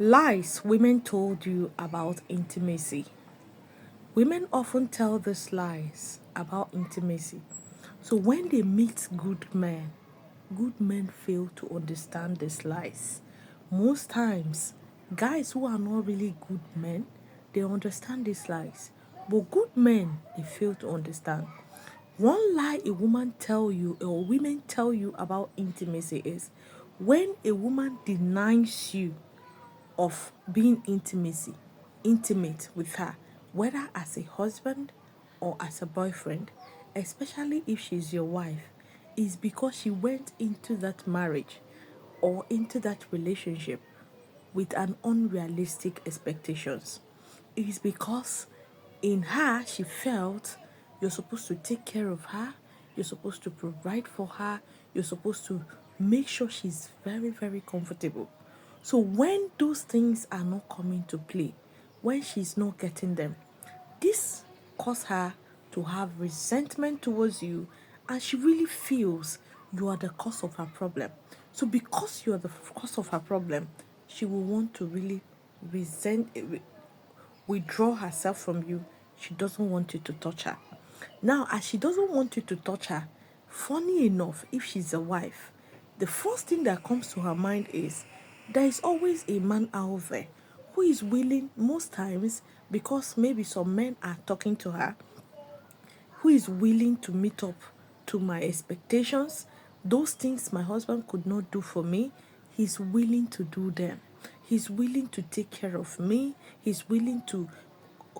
Lies women told you about intimacy. Women often tell these lies about intimacy. So when they meet good men fail to understand these lies. Most times, guys who are not really good men, they understand these lies. But good men, they fail to understand. One lie a woman tell you or women tell you about intimacy is when a woman denies you of being intimate with her, whether as a husband or as a boyfriend, especially if she's your wife, is because she went into that marriage or into that relationship with an unrealistic expectations. It is because in her she felt you're supposed to take care of her, you're supposed to provide for her, you're supposed to make sure she's very, very comfortable. So when those things are not coming to play, when she's not getting them, this causes her to have resentment towards you, and she really feels you are the cause of her problem. So because you are the cause of her problem, she will want to really withdraw herself from you. She doesn't want you to touch her. Now, as she doesn't want you to touch her, funny enough, if she's a wife, the first thing that comes to her mind is there is always a man out there who is willing, most times, because maybe some men are talking to her, who is willing to meet up to my expectations. Those things my husband could not do for me, he's willing to do them. He's willing to take care of me. He's willing to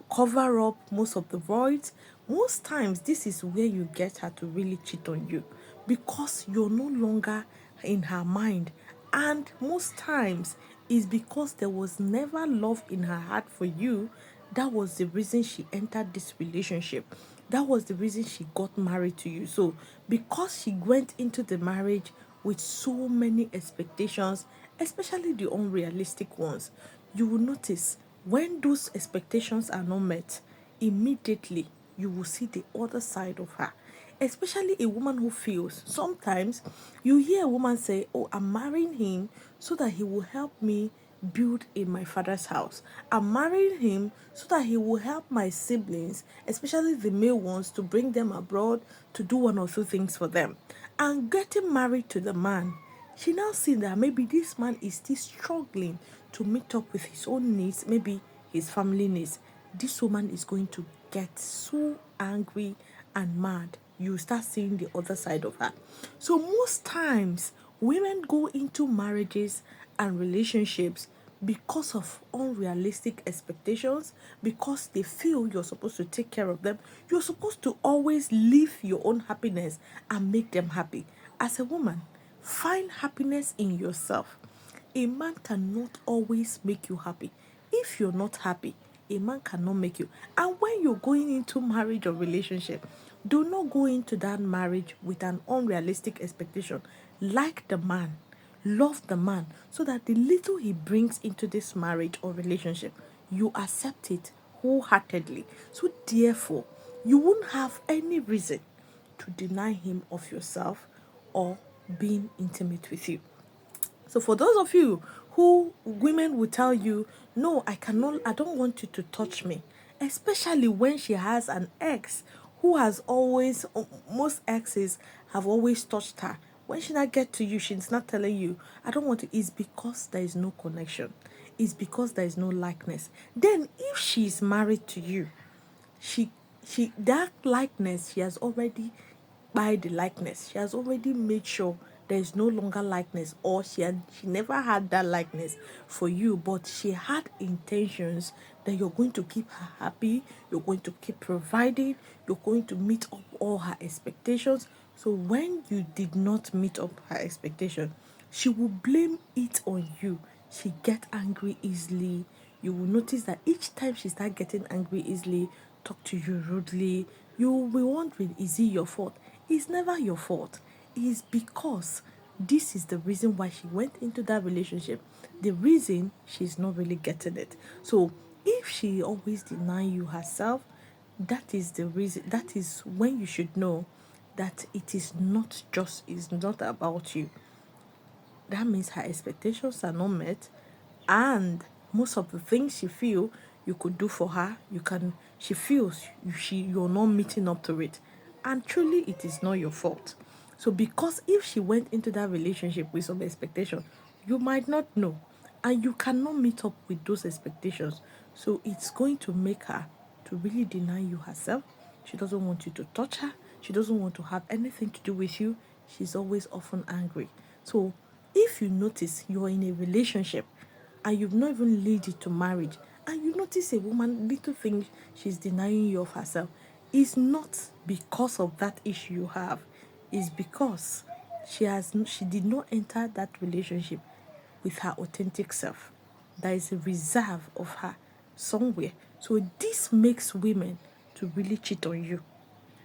cover up most of the voids. Most times, this is where you get her to really cheat on you because you're no longer in her mind. And most times, is because there was never love in her heart for you. That was the reason she entered this relationship. That was the reason she got married to you. So, because she went into the marriage with so many expectations, especially the unrealistic ones, you will notice when those expectations are not met, immediately you will see the other side of her. Especially a woman who feels sometimes you hear a woman say, "Oh, I'm marrying him so that he will help me build in my father's house. I'm marrying him so that he will help my siblings, especially the male ones, to bring them abroad to do one or two things for them." And getting married to the man, she now see that maybe this man is still struggling to meet up with his own needs, maybe his family needs. This woman is going to get so angry and mad. You start seeing the other side of her. So most times, women go into marriages and relationships because of unrealistic expectations, because they feel you're supposed to take care of them. You're supposed to always live your own happiness and make them happy. As a woman, find happiness in yourself. A man cannot always make you happy. If you're not happy, a man cannot make you. And when you're going into marriage or relationship, do not go into that marriage with an unrealistic expectation. Like the man, love the man, so that the little he brings into this marriage or relationship, you accept it wholeheartedly. So therefore, you won't have any reason to deny him of yourself or being intimate with you. So for those of you who women will tell you, "No, I don't want you to touch me," especially when she has an ex who has always, most exes have always touched her. When she not get to you, she's not telling you, "I don't want to," it's because there is no connection. It's because there is no likeness. Then if she's married to you, she that likeness, she has already by the likeness, she has already made sure there is no longer likeness, or she never had that likeness for you, but she had intentions that you're going to keep her happy, you're going to keep providing, you're going to meet up all her expectations. So when you did not meet up her expectation, she will blame it on you. She get angry easily. You will notice that each time she start getting angry easily, talk to you rudely, you will be wondering, is it your fault? It's never your fault. It's because this is the reason why she went into that relationship. The reason she's not really getting it. So if she always deny you herself, that is the reason. That is when you should know that it's not about you. That means her expectations are not met, and most of the things she feel you could do for her, she feels you're not meeting up to it. And truly it is not your fault. So because if she went into that relationship with some expectation, you might not know. And you cannot meet up with those expectations. So it's going to make her to really deny you herself. She doesn't want you to touch her. She doesn't want to have anything to do with you. She's always often angry. So if you notice you're in a relationship and you've not even led it to marriage, and you notice a woman, little thing she's denying you of herself, it's not because of that issue you have. It's because she did not enter that relationship with her authentic self. There is a reserve of her somewhere. So this makes women to really cheat on you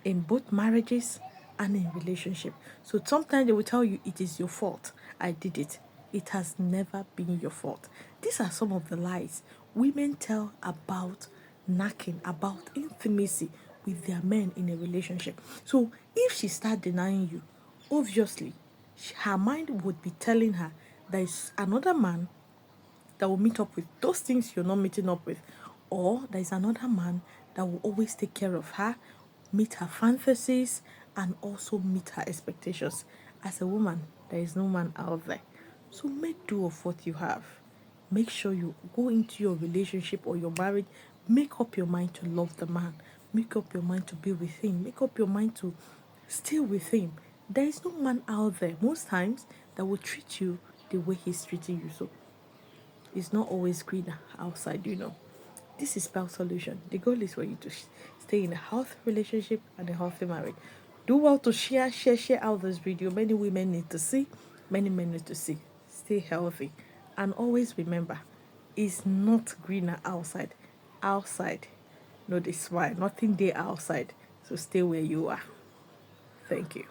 in both marriages and in relationship. So sometimes they will tell you it is your fault. I did it. It has never been your fault. These are some of the lies women tell about knacking, about intimacy with their men in a relationship. So if she start denying you, obviously her mind would be telling her there is another man that will meet up with those things you're not meeting up with. Or there is another man that will always take care of her, meet her fantasies, and also meet her expectations. As a woman, there is no man out there. So make do of what you have. Make sure you go into your relationship or your marriage, make up your mind to love the man. Make up your mind to be with him. Make up your mind to stay with him. There is no man out there most times that will treat you the way he's treating you. So it's not always greener outside. This is Spell Solution. The goal is for you to stay in a healthy relationship and a healthy marriage. Do well to share out this video. Many women need to see, many men need to see. Stay healthy. And always remember, it's not greener outside. Outside, no, this why nothing there outside. So stay where you are. Thank you.